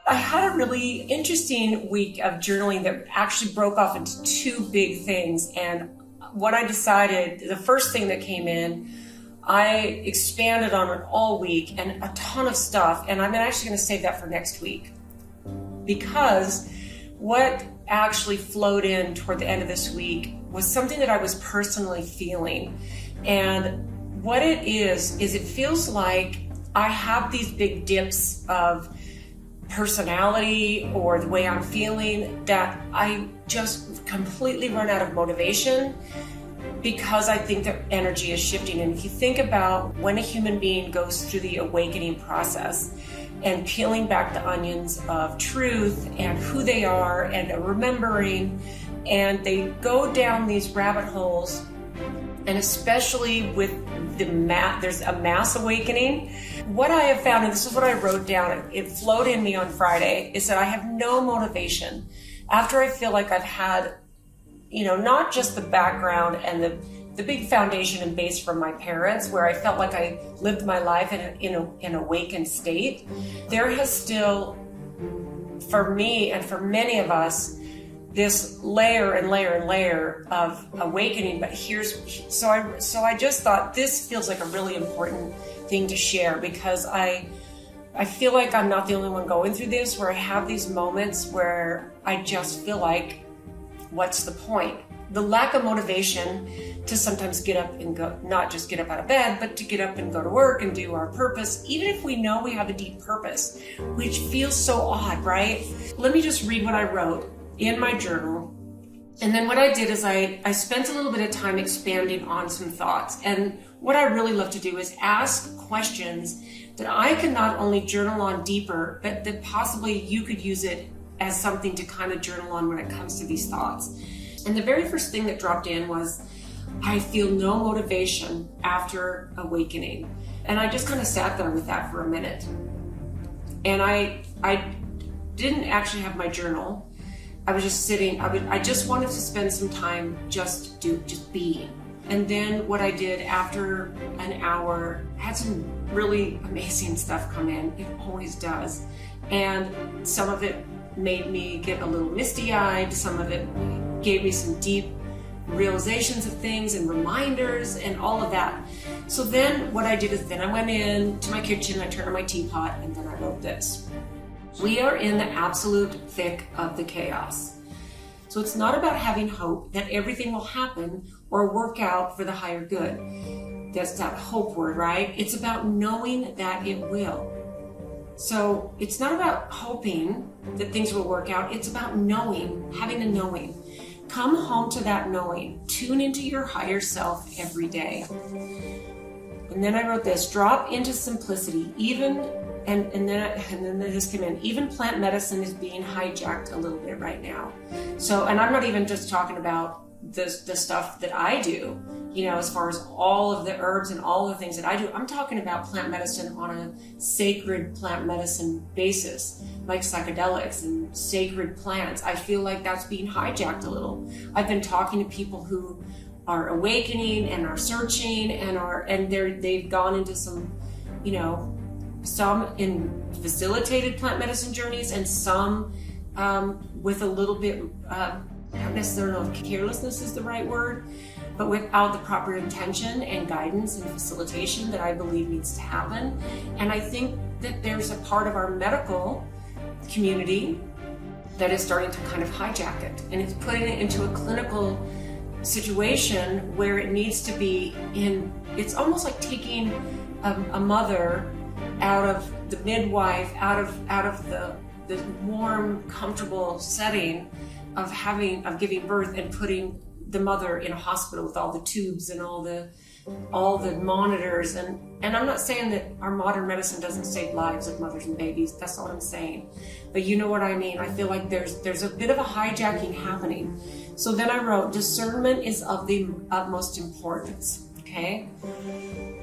I had a really interesting week of journaling that actually broke off into two big things. And what I decided, the first thing that came in, I expanded on it all week and a ton of stuff. And I'm actually going to save that for next week, because what actually flowed in toward the end of this week was something that I was personally feeling. And what it is it feels like I have these big dips of personality or the way I'm feeling that I just completely run out of motivation, because I think that energy is shifting. And if you think about when a human being goes through the awakening process and peeling back the onions of truth and who they are and remembering, and they go down these rabbit holes, and especially with there's a mass awakening. What I have found, and this is what I wrote down, it flowed in me on Friday, is that I have no motivation after I feel like I've had, not just the background and the big foundation and base from my parents, where I felt like I lived my life in an awakened state. There has still, for me and for many of us, this layer and layer and layer of awakening. But so I just thought this feels like a really important thing to share, because I feel like I'm not the only one going through this, where I have these moments where I just feel like, what's the point? The lack of motivation to sometimes get up and go, not just get up out of bed, but to get up and go to work and do our purpose, even if we know we have a deep purpose, which feels so odd, right? Let me just read what I wrote in my journal. And then what I did is I spent a little bit of time expanding on some thoughts. And what I really love to do is ask questions that I can not only journal on deeper, but that possibly you could use it as something to kind of journal on when it comes to these thoughts. And the very first thing that dropped in was, I feel no motivation after awakening. And I just kind of sat there with that for a minute. And I didn't actually have my journal. I was just sitting, I just wanted to spend some time just being. And then what I did after an hour, had some really amazing stuff come in. It always does. And some of it made me get a little misty-eyed. Some of it gave me some deep realizations of things and reminders and all of that. So then what I did is then I went into my kitchen, I turned on my teapot, and then I wrote this. We are in the absolute thick of the chaos. So it's not about having hope that everything will happen or work out for the higher good. That's that hope word, right? It's about knowing that it will. So it's not about hoping that things will work out. It's about knowing, having a knowing. Come home to that knowing. Tune into your higher self every day. And then I wrote this, drop into simplicity. And then this came in, even plant medicine is being hijacked a little bit right now. So, and I'm not even just talking about the stuff that I do, as far as all of the herbs and all the things that I do. I'm talking about plant medicine on a sacred plant medicine basis, like psychedelics and sacred plants. I feel like that's being hijacked a little. I've been talking to people who are awakening and are searching and they've gone into some, some in facilitated plant medicine journeys, and some with a little bit, I don't necessarily know if carelessness is the right word, but without the proper intention and guidance and facilitation that I believe needs to happen. And I think that there's a part of our medical community that is starting to kind of hijack it, and it's putting it into a clinical situation where it needs to be in. It's almost like taking a mother out of the midwife, out of the warm, comfortable setting of giving birth, and putting the mother in a hospital with all the tubes and all the monitors. And I'm not saying that our modern medicine doesn't save lives of mothers and babies. That's not what I'm saying. But you know what I mean. I feel like there's a bit of a hijacking happening. So then I wrote, discernment is of the utmost importance. Okay?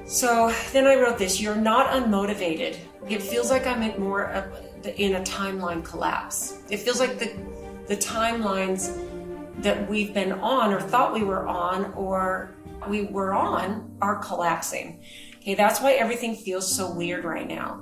So then I wrote this, you're not unmotivated. It feels like I'm in a timeline collapse. It feels like the timelines that we've been on or thought we were on are collapsing. Okay, that's why everything feels so weird right now.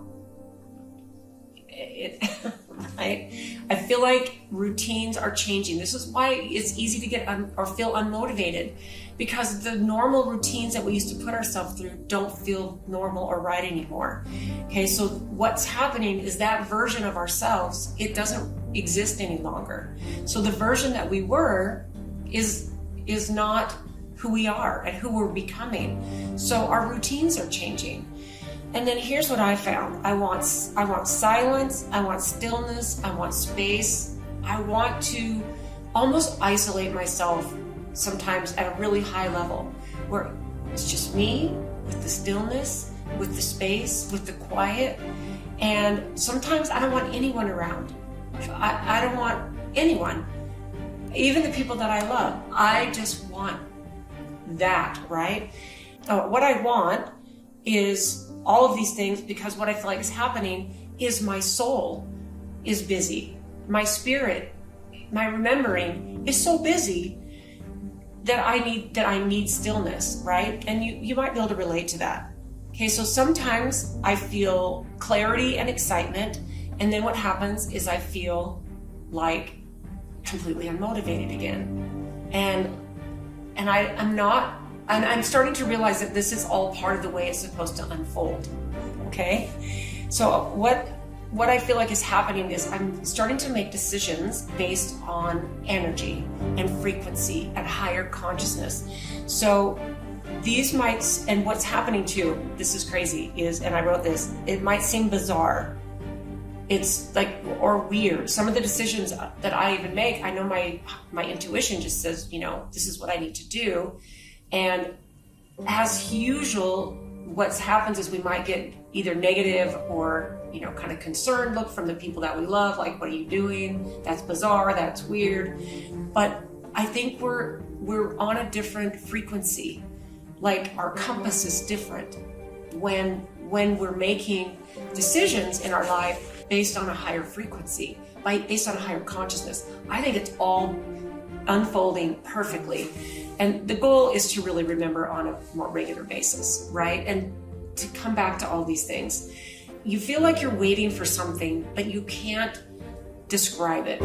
I feel like routines are changing. This is why it's easy to get or feel unmotivated, because the normal routines that we used to put ourselves through don't feel normal or right anymore. Okay, so what's happening is that version of ourselves, it doesn't exist any longer. So the version that we were is not who we are and who we're becoming. So our routines are changing. And then here's what I found. I want silence, I want stillness, I want space. I want to almost isolate myself sometimes at a really high level, where it's just me with the stillness, with the space, with the quiet. And sometimes I don't want anyone around. I don't want anyone, even the people that I love. I just want that, right? What I want is all of these things, because what I feel like is happening is my soul is busy. My spirit, my remembering is so busy that I need stillness, right? And you might be able to relate to that. Okay, so sometimes I feel clarity and excitement, and then what happens is I feel like completely unmotivated again. And I'm starting to realize that this is all part of the way it's supposed to unfold. Okay? So what I feel like is happening is I'm starting to make decisions based on energy and frequency and higher consciousness. So and what's happening too, this is crazy, and I wrote this, it might seem bizarre. It's like, or weird. Some of the decisions that I even make, I know my intuition just says, this is what I need to do. And as usual, what happens is we might get either negative or, kind of concerned look from the people that we love, like, what are you doing? That's bizarre, that's weird. But I think we're on a different frequency. Like, our compass is different when we're making decisions in our life based on a higher frequency, based on a higher consciousness. I think it's all unfolding perfectly. And the goal is to really remember on a more regular basis, right? And to come back to all these things. You feel like you're waiting for something, but you can't describe it.